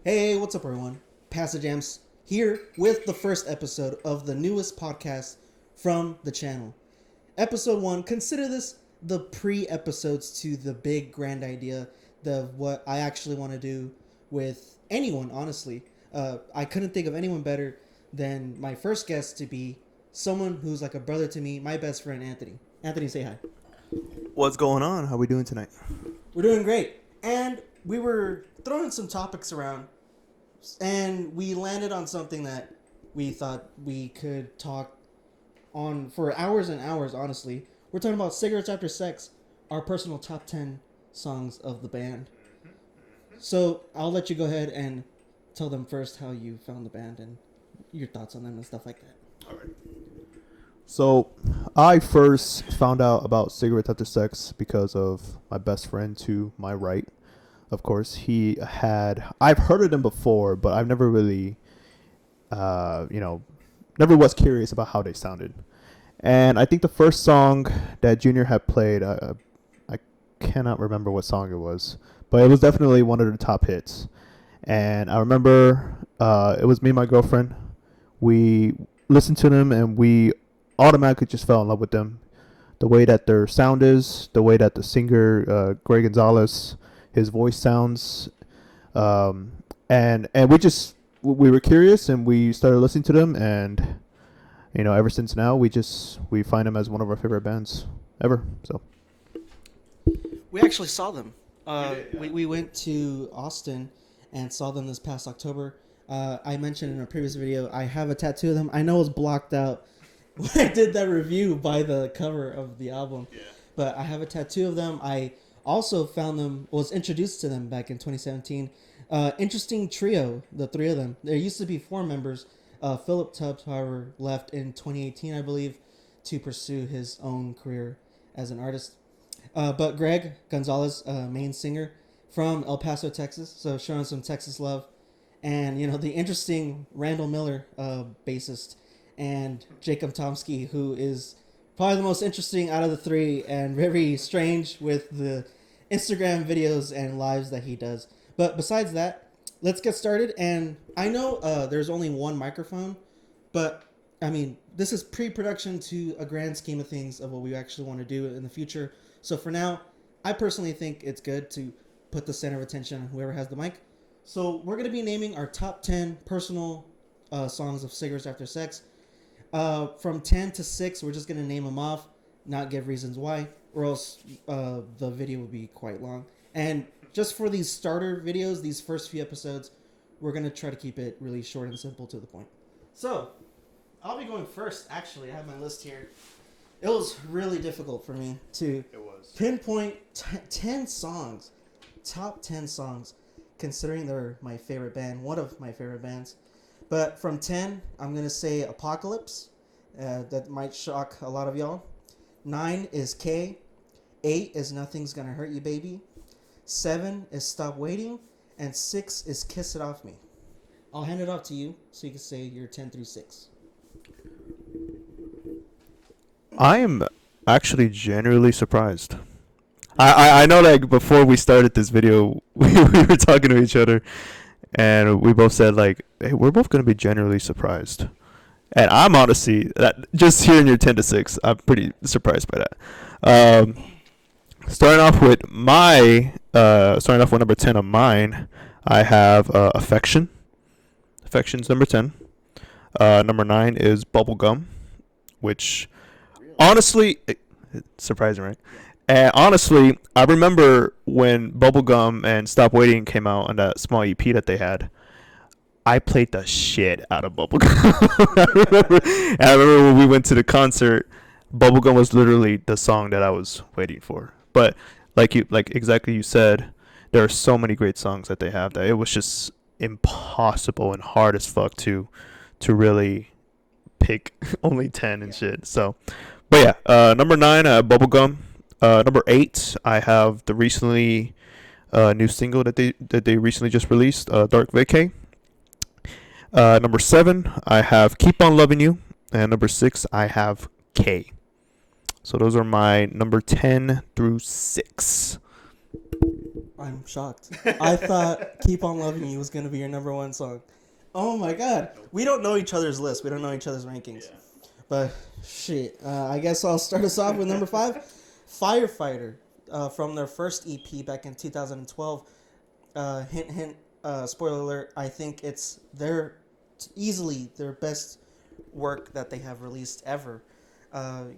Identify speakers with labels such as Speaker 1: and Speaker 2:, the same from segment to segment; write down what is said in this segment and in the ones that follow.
Speaker 1: Hey, what's up, everyone? Pastor Jamz here with the first episode of the newest podcast from the channel. Episode 1, consider this the pre-episodes to the big grand idea of what I actually want to do with anyone, honestly. I couldn't think of anyone better than my first guest to be someone who's like a brother to me, my best friend, Anthony. Anthony, say hi.
Speaker 2: What's going on? How we doing tonight?
Speaker 1: We're doing great. And we were throwing some topics around, and we landed on something that we thought we could talk on for hours and hours, honestly. We're talking about Cigarettes After Sex, our personal top 10 songs of the band. So I'll let you go ahead and tell them first how you found the band and your thoughts on them and stuff like that.
Speaker 2: All right. So, I first found out about Cigarettes After Sex because of my best friend to my right. Of course, I've heard of them before, but I've never really, never was curious about how they sounded. And I think the first song that Junior had played, I cannot remember what song it was, but it was definitely one of the top hits. And I remember it was me and my girlfriend. We listened to them and we automatically just fell in love with them. The way that their sound is, the way that the singer, Greg Gonzalez, his voice sounds. And we were curious and we started listening to them, and ever since now we find them as one of our favorite bands ever. So
Speaker 1: We actually saw them.
Speaker 2: did, yeah.
Speaker 1: We went to Austin and saw them this past October. I mentioned in a previous video, I have a tattoo of them. I know it was blocked out when I did that review by the cover of the album.
Speaker 2: Yeah.
Speaker 1: But I have a tattoo of them. I also was introduced to them back in 2017. Interesting trio, the three of them. There used to be four members. Philip Tubbs, however, left in 2018, I believe, to pursue his own career as an artist. But Greg Gonzalez, main singer from El Paso, Texas, so showing some Texas love. And, the interesting Randall Miller, bassist, and Jacob Tomsky, who is probably the most interesting out of the three and very strange with the Instagram videos and lives that he does. But besides that, let's get started. And I know there's only one microphone, but I mean, this is pre-production to a grand scheme of things of what we actually want to do in the future. So for now, I personally think it's good to put the center of attention on whoever has the mic. So we're going to be naming our top 10 personal songs of Cigarettes After Sex. From 10 to 6, we're just going to name them off, not give reasons why, or else the video would be quite long. And just for these starter videos, these first few episodes, we're going to try to keep it really short and simple to the point. So, I'll be going first, actually. I have my list here. It was really difficult for me to pinpoint 10 songs, top 10 songs, considering they're my favorite band, one of my favorite bands. But from 10, I'm going to say Apocalypse. That might shock a lot of y'all. 9 is K. 8 is Nothing's Gonna Hurt You, Baby. 7 is Stop Waiting. And 6 is Kiss It Off Me. I'll hand it off to you so you can say your 10 through 6.
Speaker 2: I am actually genuinely surprised. I know, like, before we started this video, we were talking to each other, and we both said, like, hey, we're both going to be genuinely surprised. And I'm honestly, just hearing your 10 to 6, I'm pretty surprised by that. Starting off with number 10 of mine, I have Affection. Affection's number 10. Number 9 is Bubblegum, which honestly, surprising, right? And honestly, I remember when Bubblegum and Stop Waiting came out on that small EP that they had, I played the shit out of Bubblegum. I remember when we went to the concert, Bubblegum was literally the song that I was waiting for. But like exactly you said, there are so many great songs that they have that it was just impossible and hard as fuck to really pick only 10 and shit. So, but yeah, number 9, Bubblegum. Number 8, I have the recently new single that they recently just released, Dark Vacay. Number 7, I have Keep On Loving You, and number 6, I have K. So those are my number 10 through 6.
Speaker 1: I'm shocked. I thought "Keep on Loving You" was gonna be your number one song. Oh my god, we don't know each other's list. We don't know each other's rankings.
Speaker 3: Yeah.
Speaker 1: But shit, I guess I'll start us off with number 5, "Firefighter," from their first EP back in 2012. Hint, hint. Spoiler alert. I think it's easily their best work that they have released ever.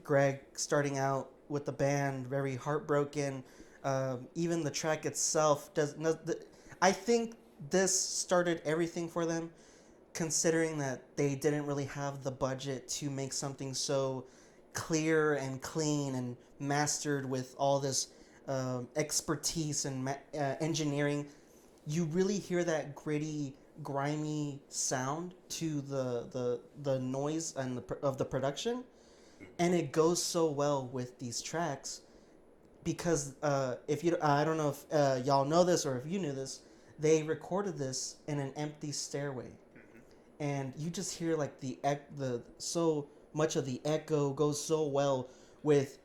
Speaker 1: Greg starting out with the band very heartbroken. Even the track itself does. No, I think this started everything for them, considering that they didn't really have the budget to make something so clear and clean and mastered with all this expertise and engineering. You really hear that gritty, grimy sound to the noise and of the production, and it goes so well with these tracks because if you I don't know if y'all know this or if you knew this, they recorded this in an empty stairway, and you just hear like the so much of the echo goes so well with,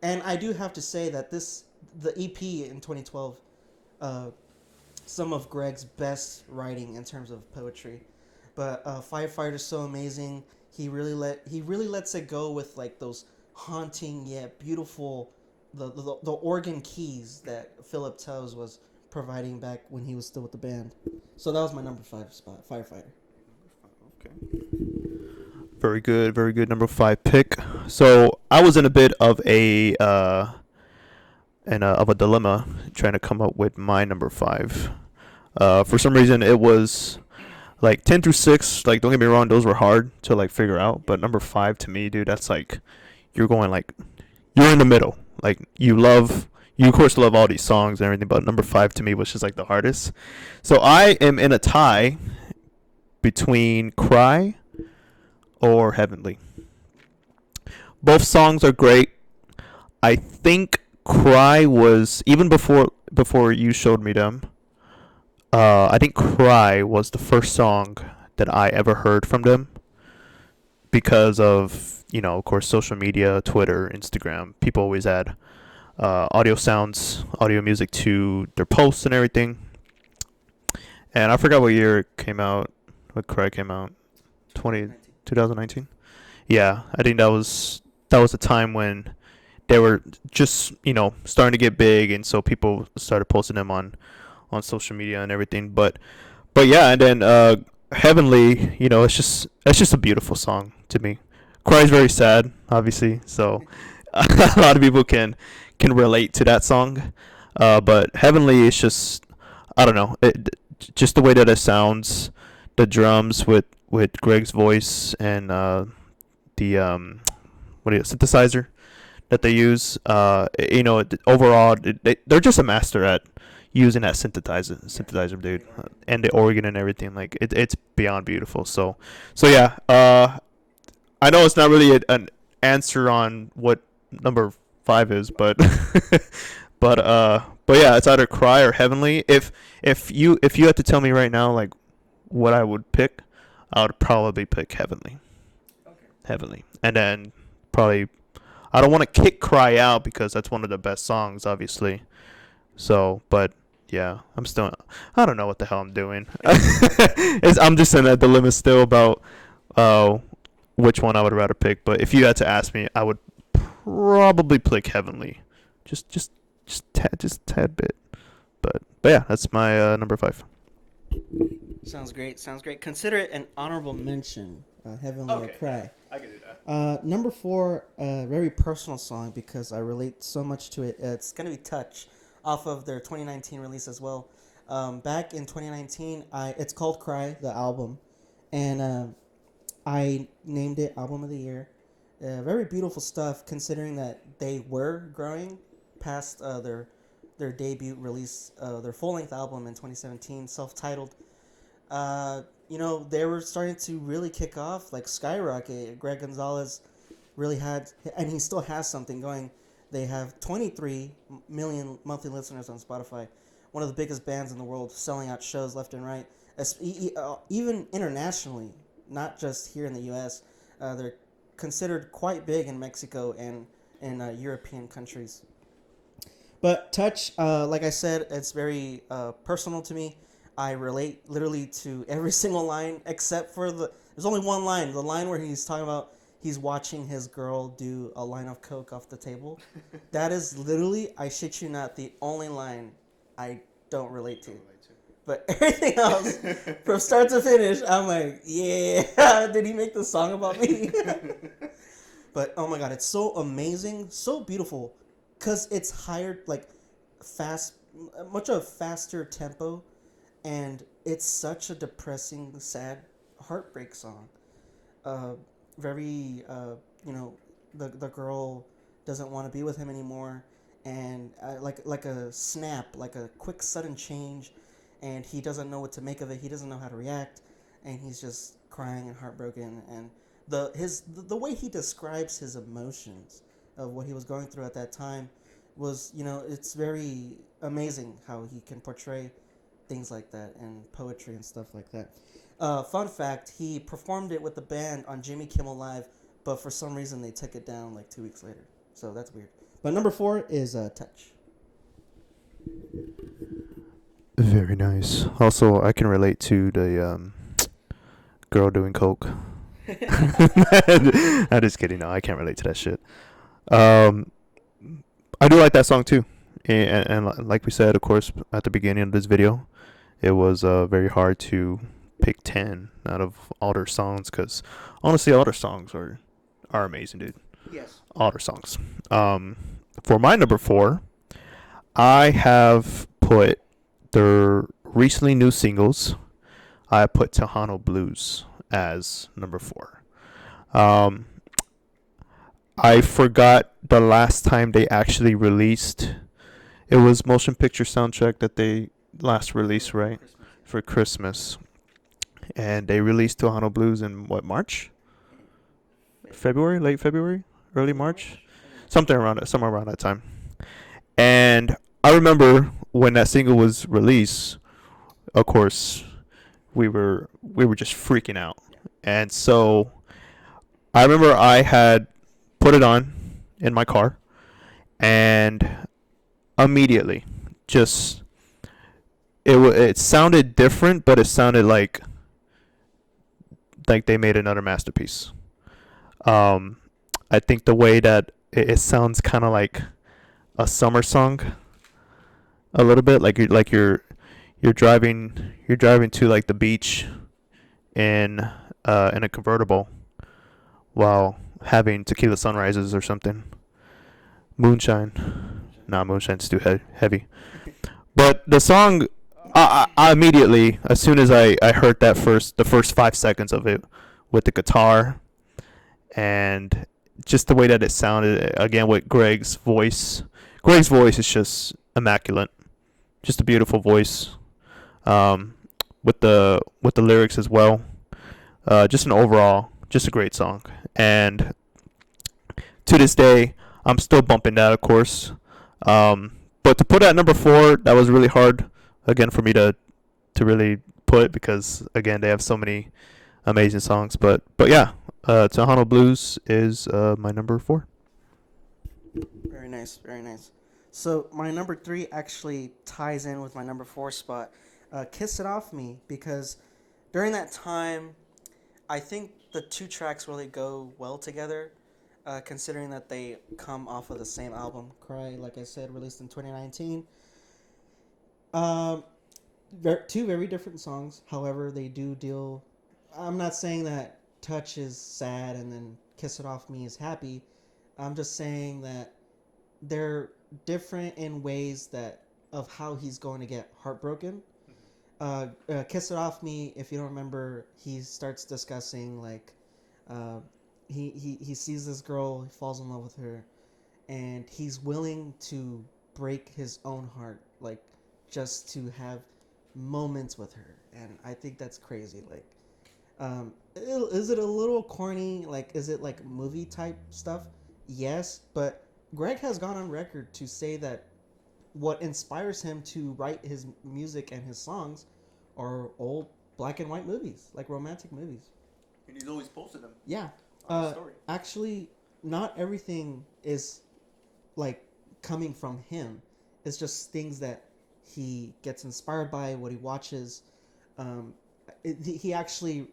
Speaker 1: and I do have to say that the EP in 2012, some of Greg's best writing in terms of poetry, but Firefighter's so amazing. He really lets it go with like those haunting yet beautiful the organ keys that Philip Towes was providing back when he was still with the band. So that was my number 5 spot, Firefighter.
Speaker 2: Okay. Very good number 5 pick. So I was in a bit of a dilemma trying to come up with my number 5. For some reason it was like 10 through 6. Like, don't get me wrong, those were hard to like figure out. But number 5 to me, dude, that's like you're in the middle. Like you of course love all these songs and everything, but number 5 to me was just like the hardest. So I am in a tie between Cry or Heavenly. Both songs are great. I think Cry was even before you showed me them. I think Cry was the first song that I ever heard from them because of, of course, social media, Twitter, Instagram. People always add audio music to their posts and everything. And I forgot what year it came out, what Cry came out, 2019. Yeah, I think that was the time when they were just, starting to get big, and so people started posting them on social media and everything. But yeah, and then Heavenly, it's just a beautiful song to me. Cry is very sad, obviously, so a lot of people can relate to that song. But Heavenly is just, I don't know, just the way that it sounds, the drums with Greg's voice and the synthesizer that they use. Overall, they're just a master at using that synthesizer, dude, and the organ and everything. Like it's beyond beautiful. So yeah. I know it's not really an answer on what number 5 is, but but yeah, it's either Cry or Heavenly. If you had to tell me right now, like what I would pick, I would probably pick Heavenly.
Speaker 1: Okay.
Speaker 2: Heavenly, and then probably I don't want to kick Cry out because that's one of the best songs, obviously. So, but yeah, I don't know what the hell I'm doing. I'm just in a dilemma still about which one I would rather pick. But if you had to ask me, I would probably pick Heavenly, just tad bit. But yeah, that's my number 5.
Speaker 1: Sounds great. Consider it an honorable mention, Heavenly or Cry.
Speaker 3: I can do that.
Speaker 1: Number 4, very personal song because I relate so much to it. It's gonna be Touch, off of their 2019 release as well. Back in 2019, it's called Cry, the album, and I named it Album of the Year. Very beautiful stuff, considering that they were growing past their debut release, their full-length album in 2017, self-titled. They were starting to really kick off, like skyrocket. Greg Gonzalez really had, and he still has something going. They have 23 million monthly listeners on Spotify. One of the biggest bands in the world, selling out shows left and right. Even internationally, not just here in the U.S. They're considered quite big in Mexico and in European countries. But Touch, like I said, it's very personal to me. I relate literally to every single line except for there's only one line. The line where he's talking about he's watching his girl do a line of coke off the table. That is literally, I shit you not, the only line I don't relate to. But everything else, from start to finish, I'm like, yeah, did he make the song about me? But oh my god, it's so amazing, so beautiful, cause it's higher, like fast, much of a faster tempo, and it's such a depressing, sad, heartbreak song. Uh, very, the girl doesn't want to be with him anymore, and like a snap, like a quick sudden change, and he doesn't know what to make of it. He doesn't know how to react, and he's just crying and heartbroken. And the way he describes his emotions of what he was going through at that time was, it's very amazing how he can portray things like that and poetry and stuff like that. Fun fact: he performed it with the band on Jimmy Kimmel Live, but for some reason they took it down like 2 weeks later. So that's weird. But number 4 is Touch.
Speaker 2: Very nice. Also, I can relate to the girl doing coke. I'm just kidding. No, I can't relate to that shit. Um, I do like that song too, and like we said, of course, at the beginning of this video, it was very hard to pick 10 out of all their songs because honestly, all their songs are amazing, dude.
Speaker 1: Yes.
Speaker 2: All their songs. For my number 4, I have put their recently new singles. I put Tejano Blues as number 4. Um, I forgot the last time they actually released. It was motion picture soundtrack that they last released, right? For Christmas. And they released Tejano Blues in what, March? February? Late February? Early March? Somewhere around that time. And I remember when that single was released, of course, we were just freaking out. And so I remember I had put it on in my car and immediately just it sounded different, but it sounded like they made another masterpiece. Um I think the way that it sounds kind of like a summer song a little bit, like you're driving to like the beach in a convertible while having tequila sunrises or something. Moonshine. Nah, moonshine's too heavy. But the song, I immediately, as soon as I heard the first 5 seconds of it with the guitar and just the way that it sounded, again with Greg's voice. Greg's voice is just immaculate. Just a beautiful voice. With the lyrics as well. Just an overall, just a great song. And to this day, I'm still bumping that, of course. But to put at number 4, that was really hard, again, for me to really put because, again, they have so many amazing songs. But yeah, Tejano Blues is my number 4.
Speaker 1: Very nice, very nice. So my number 3 actually ties in with my number 4 spot, "Kiss It Off Me," because during that time, I think the two tracks really go well together, considering that they come off of the same album, "Cry," like I said, released in 2019. Um, Two very different songs. However, they do deal. I'm not saying that "Touch" is sad and then "Kiss It Off Me" is happy. I'm just saying that they're different in ways that of how he's going to get heartbroken. "Kiss It Off Me," if you don't remember, he starts discussing like he sees this girl, he falls in love with her, and he's willing to break his own heart, like just to have moments with her. And I think that's crazy. Like, is it a little corny? Like, is it like movie type stuff? Yes, but Greg has gone on record to say that what inspires him to write his music and his songs are old black and white movies, like romantic movies.
Speaker 2: And he's always posted them.
Speaker 1: Yeah.
Speaker 2: On the story.
Speaker 1: Actually, not everything is like coming from him. It's just things that he gets inspired by, what he watches. Um, he actually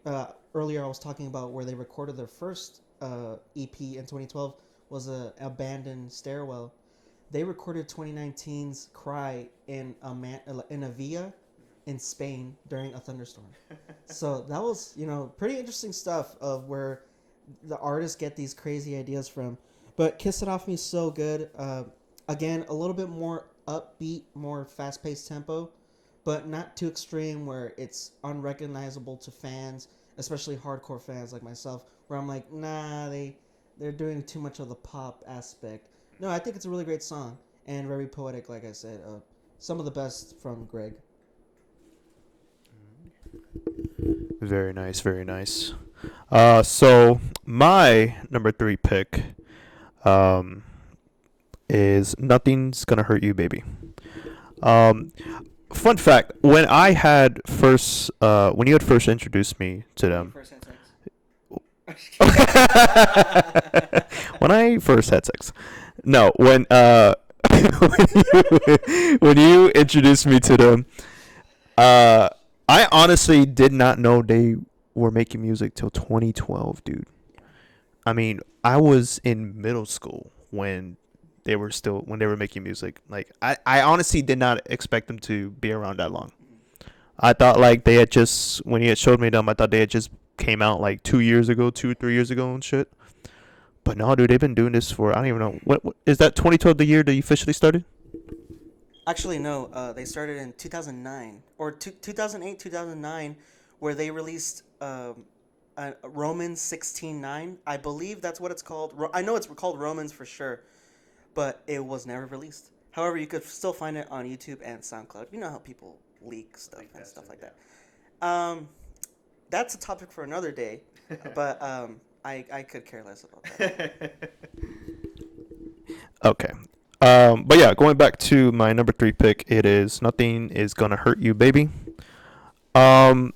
Speaker 1: earlier I was talking about where they recorded their first EP in 2012 was a abandoned stairwell. They recorded 2019's "Cry" in a villa in Spain during a thunderstorm. So that was pretty interesting stuff of where the artists get these crazy ideas from. But "Kiss It Off Me" is so good. Again, a little bit more upbeat, more fast paced tempo, but not too extreme where it's unrecognizable to fans, especially hardcore fans like myself, where I'm like, nah, they're doing too much of the pop aspect. No, I think it's a really great song and very poetic, like I said. Some of the best from Greg.
Speaker 2: Very nice, very nice. So my number three pick, um, is "Nothing's Gonna Hurt You, Baby." Um, Fun fact: when you had first introduced me to them,
Speaker 1: First had sex.
Speaker 2: when I first had sex, no, when when you introduced me to them, uh, I honestly did not know they were making music till 2012, dude. I mean, I was in middle school when they were making music. Like I honestly did not expect them to be around that long. I thought like they had just when he had showed me them, I thought they had just came out like 2 years ago, 3 years ago and shit. But no, dude, they've been doing this for I don't even know what is that 2012 the year that you officially started?
Speaker 1: Actually, no. They started in 2009 or 2008, 2009, where they released Romans 16:9. I believe that's what it's called. I know it's called Romans for sure, but it was never released. However, you could still find it on YouTube and SoundCloud. You know how people leak stuff and stuff like that. Um, that's a topic for another day, but I could care less about that.
Speaker 2: Okay. But yeah, going back to my number three pick, it is "Nothing Is Gonna Hurt You, Baby." Um,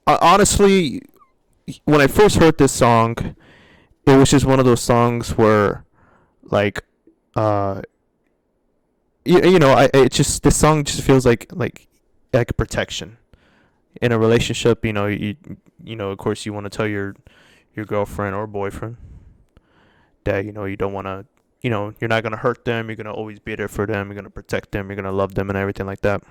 Speaker 2: Honestly, when I first heard this song, it was just one of those songs where, like, uh, you know, it just this song just feels like a protection in a relationship. You know, of course, you want to tell your girlfriend or boyfriend that you don't want to, you're not gonna hurt them. You're gonna always be there for them. You're gonna protect them. You're gonna love them and everything like that.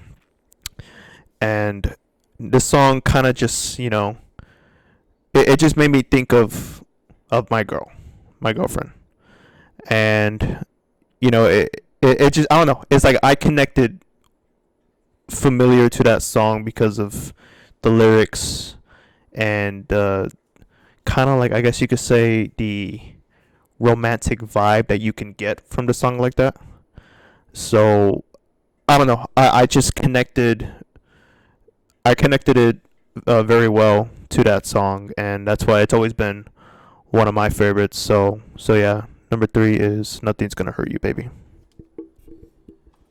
Speaker 2: And this song kind of just, it just made me think of my girlfriend, and it just I don't know. It's like I connected familiar to that song because of the lyrics and kind of like I guess you could say the romantic vibe that you can get from the song like that. So I don't know. I just connected. I connected it very well to that song, and that's why it's always been one of my favorites. So yeah, number three is "Nothing's Gonna Hurt You, Baby."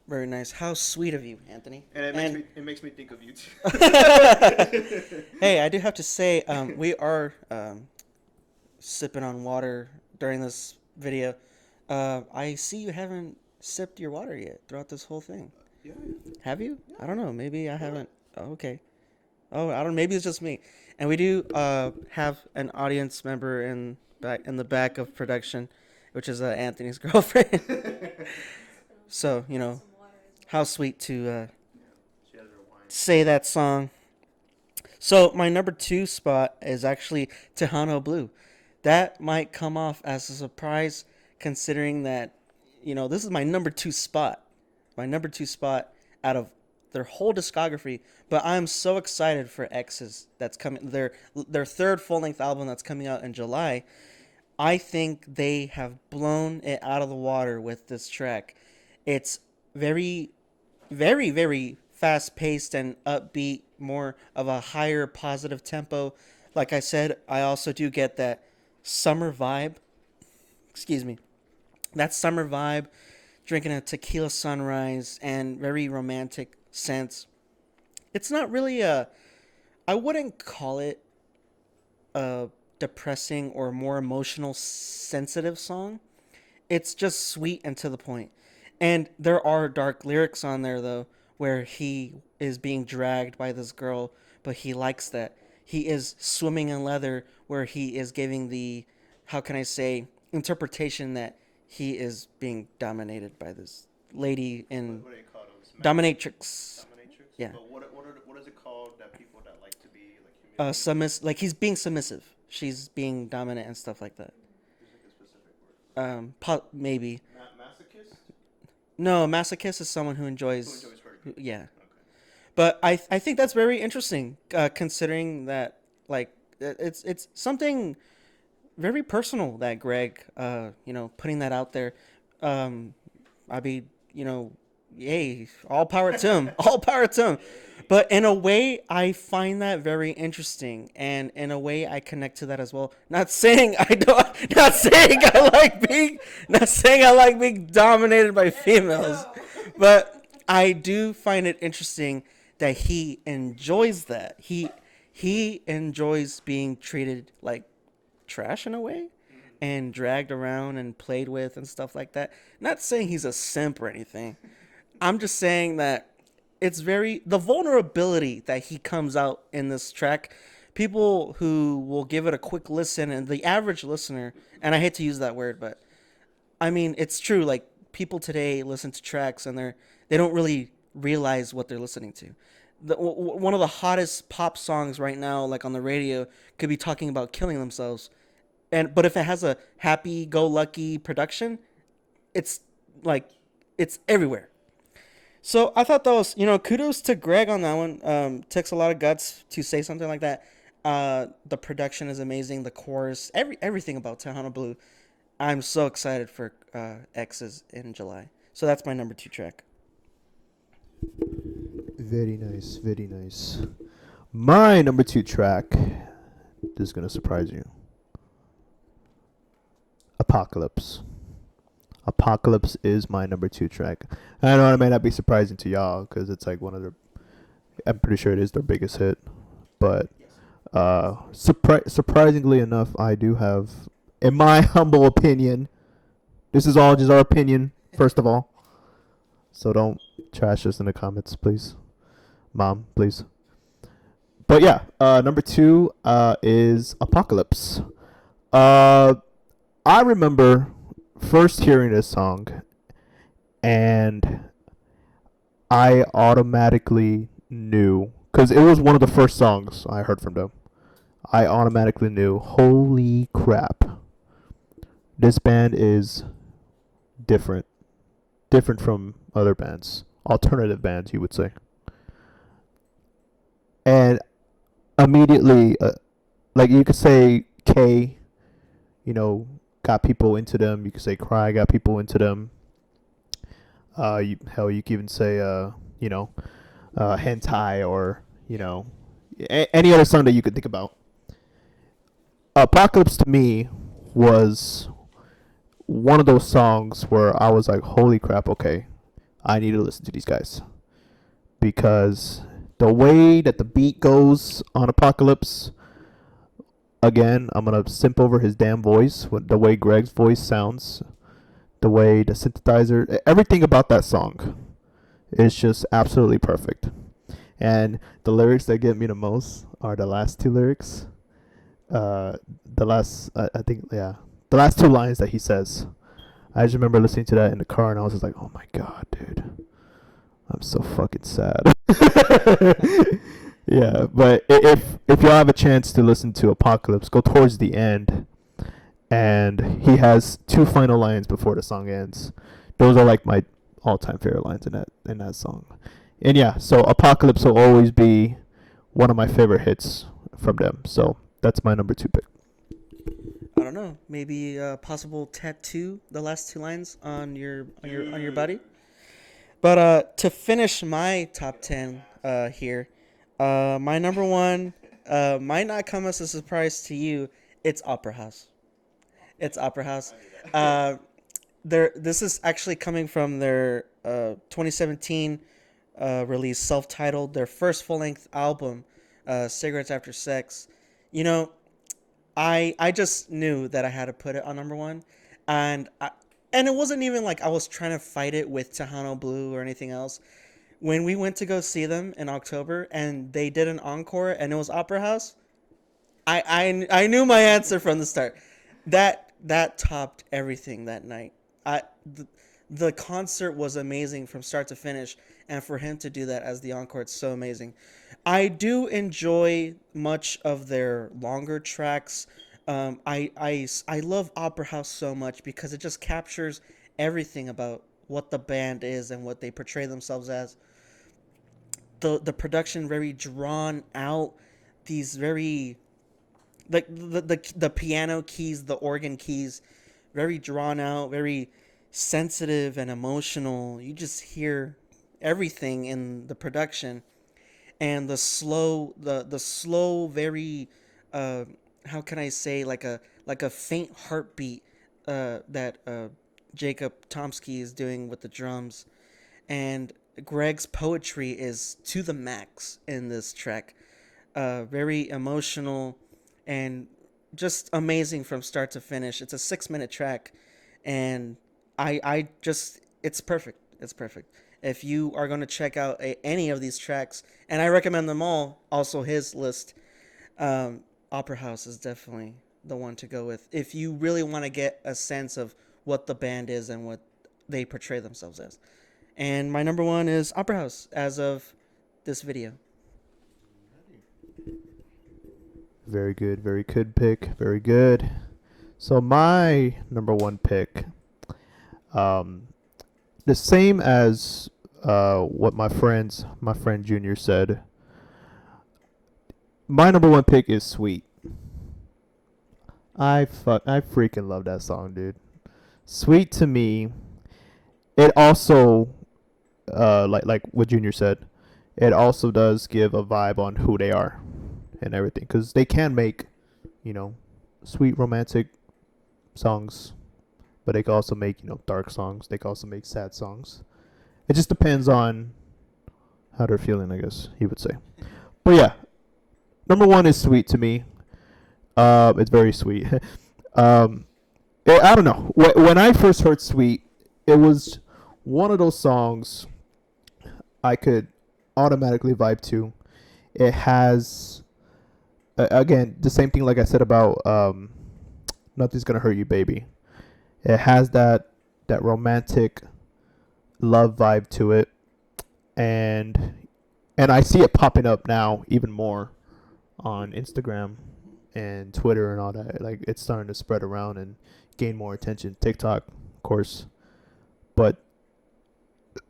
Speaker 1: Very nice. How sweet of you, Anthony.
Speaker 2: And it makes me think of you too.
Speaker 1: Hey, I do have to say, we are sipping on water during this video. I see you haven't sipped your water yet throughout this whole thing.
Speaker 2: Yeah.
Speaker 1: Have you? I don't know. Maybe I haven't. Oh, okay. Oh, I don't. Maybe it's just me. And we do have an audience member in the back of production, which is Anthony's girlfriend. So how sweet to say that song. So my number two spot is actually Tejano Blue. That might come off as a surprise, considering that this is my number two spot. My number two spot out of their whole discography. But I'm so excited for X's that's coming. Their third full length album that's coming out in July. I think they have blown it out of the water with this track. It's very, very, very fast paced and upbeat, more of a higher positive tempo. Like I said, I also do get that summer vibe. Excuse me. That summer vibe, drinking a tequila sunrise and very romantic sense. It's not really I wouldn't call it a depressing or more emotional sensitive song. It's just sweet and to the point. And there are dark lyrics on there though, where he is being dragged by this girl, but he likes that. He is swimming in leather, where he is giving the, how can I say, interpretation that he is being dominated by this lady in
Speaker 2: What do you call those?
Speaker 1: dominatrix.
Speaker 2: Dominatrix?
Speaker 1: Yeah,
Speaker 2: But what is it called that people that like to be like humiliated?
Speaker 1: submiss like he's being submissive. She's being dominant and stuff like that.
Speaker 2: There's like a specific word for
Speaker 1: Maybe.
Speaker 2: it. Masochist?
Speaker 1: No, masochist is someone who
Speaker 2: Who
Speaker 1: enjoys.
Speaker 2: enjoys hurting?
Speaker 1: Yeah,
Speaker 2: Okay.
Speaker 1: but I think that's very interesting, considering that like it's something very personal that Greg, putting that out there. Um, I mean, yay, all power to him, all power to him. But in a way, I find that very interesting, and in a way, I connect to that as well. Not saying I don't, not saying I like being dominated by females, but I do find it interesting that he enjoys that. He enjoys being treated like trash in a way, and dragged around and played with and stuff like that. Not saying he's a simp or anything. I'm just saying that it's very the vulnerability that he comes out in this track. People who will give it a quick listen, and the average listener, and I hate to use that word, but I mean it's true. Like people today listen to tracks and they don't really realize what they're listening to. One of the hottest pop songs right now, like on the radio, could be talking about killing themselves, but if it has a happy go lucky production, it's like it's everywhere. So I thought that was, kudos to Greg on that one. Takes a lot of guts to say something like that. The production is amazing. The chorus, everything about Tejano Blue. I'm so excited for X's in July. So that's my number 2 track.
Speaker 2: Very nice, very nice. My number 2 track, this is gonna surprise you. Apocalypse. Apocalypse is my number 2 track. I know it may not be surprising to y'all because it's like one of their. I'm pretty sure it is their biggest hit, but surprisingly enough, I do have, in my humble opinion, this is all just our opinion. First of all, so don't trash us in the comments, please, Mom, please. But yeah, number 2 is Apocalypse. I remember first hearing this song, and I automatically knew, because it was one of the first songs I heard from them. I automatically knew, holy crap, this band is different. Different from other bands. Alternative bands, you would say. And immediately, like you could say K, got people into them. You could say Cry got people into them. You could even say, Hentai, or, any other song that you could think about. Apocalypse to me was one of those songs where I was like, holy crap, okay, I need to listen to these guys. Because the way that the beat goes on Apocalypse, again, I'm going to simp over his damn voice, the way Greg's voice sounds, the way the synthesizer, everything about that song is just absolutely perfect. And the lyrics that get me the most are the last 2 lyrics. The last 2 lines that he says. I just remember listening to that in the car, and I was just like, oh my god, dude, I'm so fucking sad. Yeah, but if y'all have a chance to listen to Apocalypse, go towards the end, and he has 2 final lines before the song ends. Those are like my all-time favorite lines in that song. And yeah, so Apocalypse will always be one of my favorite hits from them. So that's my number 2 pick.
Speaker 1: I don't know, maybe a possible tattoo the last 2 lines on your body. But to finish my top 10 here, my number 1 might not come as a surprise to you. It's Opera House. It's Opera House. This is actually coming from their 2017 release, self-titled, their first full-length album, Cigarettes After Sex. You know, I just knew that I had to put it on number 1, and And it wasn't even like I was trying to fight it with Tejano Blue or anything else. When we went to go see them in October and they did an encore and it was Opera House, I knew my answer from the start. That topped everything that night. The concert was amazing from start to finish, and for him to do that as the encore, it's so amazing. I do enjoy much of their longer tracks. I love Opera House so much because it just captures everything about what the band is and what they portray themselves as. The production very drawn out, these very like the piano keys, the organ keys, very drawn out, very sensitive and emotional. You just hear everything in the production, and the slow, very uh, how can I say, like a faint heartbeat that Jacob Tomsky is doing with the drums, and Greg's poetry is to the max in this track. Very emotional and just amazing from start to finish. It's a 6 minute track, and I just it's perfect. It's perfect. If you are going to check out any of these tracks, and I recommend them all, also his list, Opera House is definitely the one to go with if you really want to get a sense of what the band is and what they portray themselves as. And my number one is Opera House as of this video.
Speaker 2: Very good, very good pick, very good. So my number one pick, um, the same as what my friend Junior said. My number one pick is Sweet. I freaking love that song, dude. Sweet to me, it also like what Junior said, it also does give a vibe on who they are and everything, because they can make, you know, sweet romantic songs, but they can also make, you know, dark songs. They can also make sad songs. It just depends on how they're feeling, I guess he would say. But yeah, number one is Sweet to me. It's very sweet. um, I don't know. When I first heard Sweet, it was one of those songs I could automatically vibe to. It has, again, the same thing like I said about Nothing's Gonna Hurt You, Baby. It has that romantic love vibe to it, and I see it popping up now even more on Instagram and Twitter and all that. Like, it's starting to spread around and gain more attention. TikTok, of course, but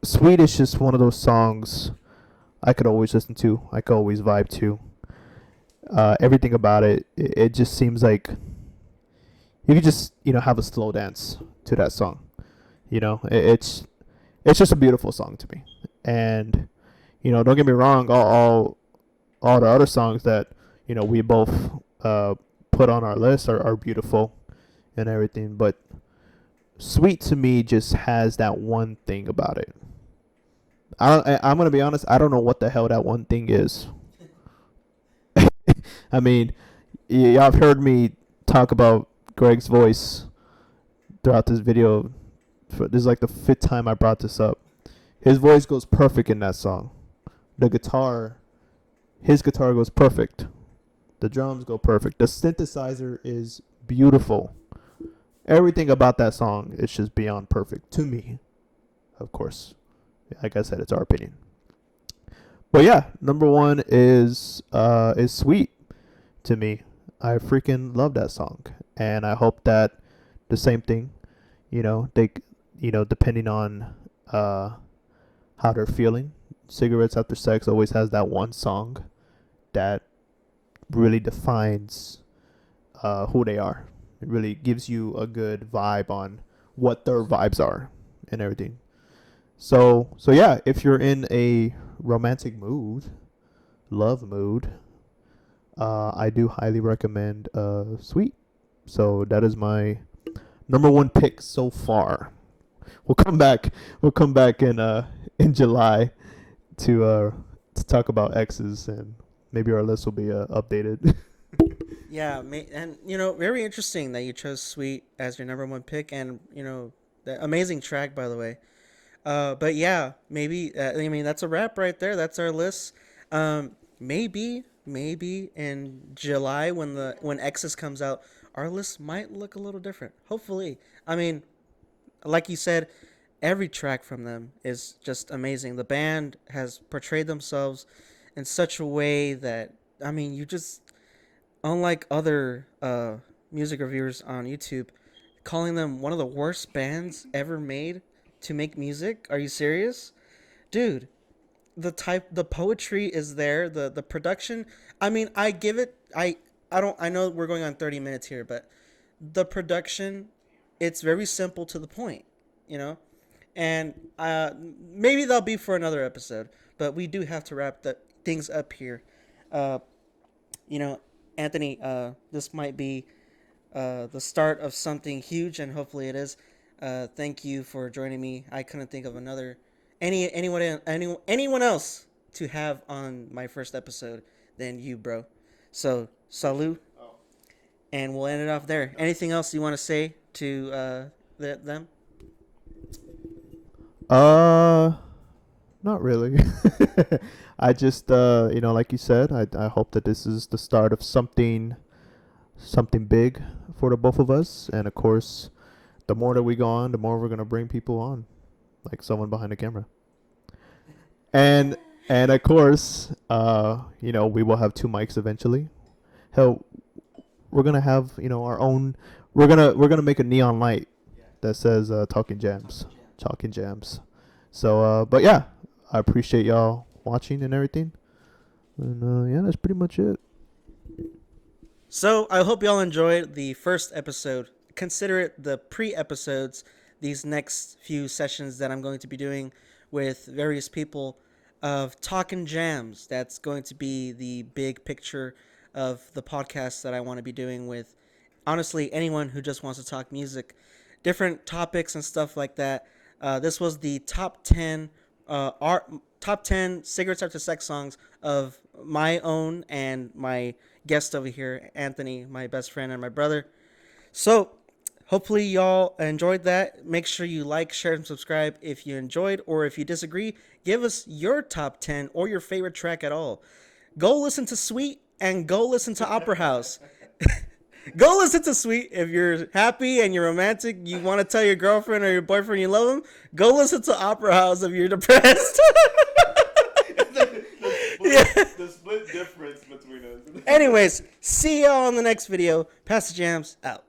Speaker 2: Sweet is just one of those songs I could always listen to. I could always vibe to. Everything about it just seems like you could just, you know, have a slow dance to that song. You know, it's just a beautiful song to me. And, you know, don't get me wrong, all the other songs that, you know, we both put on our list are beautiful and everything, but Sweet to me just has that one thing about it. I'm gonna be honest. I don't know what the hell that one thing is. I mean, y'all have heard me talk about Greg's voice throughout this video. This is like the fifth time I brought this up. His voice goes perfect in that song. The guitar, his guitar goes perfect. The drums go perfect. The synthesizer is beautiful. Everything about that song is just beyond perfect to me. Of course, like I said, it's our opinion. But yeah, number one is Sweet to me. I freaking love that song, and I hope that the same thing, you know, depending on how they're feeling. Cigarettes After Sex always has that one song that really defines who they are. It really gives you a good vibe on what their vibes are and everything. So yeah, if you're in a romantic mood, love mood, I do highly recommend Sweet. So that is my number one pick so far. We'll come back. We'll come back in July to talk about exes, and maybe our list will be updated.
Speaker 1: Yeah, and you know, very interesting that you chose Sweet as your number one pick, and you know, Amazing track, by the way. But yeah, maybe I mean that's a wrap right there. That's our list. Maybe in July when Exodus comes out, our list might look a little different. Hopefully, I mean, like you said, every track from them is just amazing. The band has portrayed themselves in such a way that I mean, you just unlike other music reviewers on YouTube, calling them one of the worst bands ever made to make music. Are you serious? Dude, the poetry is there, the production. I mean, I don't I know we're going on 30 minutes here, but the production, it's very simple to the point, you know? And maybe that'll be for another episode, but we do have to wrap things up here. Uh, you know, Anthony, this might be the start of something huge, and hopefully it is. Thank you for joining me. I couldn't think of anyone else to have on my first episode than you, bro. So salute, and we'll end it off there. Anything else you want to say to them?
Speaker 2: Uh, Not really. I just, like you said, I hope that this is the start of something big for the both of us. And of course, the more that we go on, the more we're gonna bring people on, like someone behind the camera. And and of course, we will have two mics eventually. Hell, we're gonna have our own. We're gonna make a neon light that says "Talking Jams." Talking Jams. So, but yeah, I appreciate y'all watching and everything. And yeah, that's pretty much it.
Speaker 1: So I hope y'all enjoyed the first episode. Consider it the pre-episodes. These next few sessions that I'm going to be doing with various people of Talkin' Jams. That's going to be the big picture of the podcast that I want to be doing with, honestly, anyone who just wants to talk music, different topics and stuff like that. This was the top 10 cigarettes after sex songs of my own and my guest over here, Anthony, my best friend and my brother. So hopefully y'all enjoyed that. Make sure you like, share, and subscribe if you enjoyed, or if you disagree, give us your top 10 or your favorite track at all. Go listen to Sweet and go listen to Opera House. Go listen to Sweet if you're happy and you're romantic. You want to tell your girlfriend or your boyfriend you love them. Go listen to Opera House if you're depressed.
Speaker 3: The split difference between us.
Speaker 1: Anyways, see y'all on the next video. Pass the Jams out.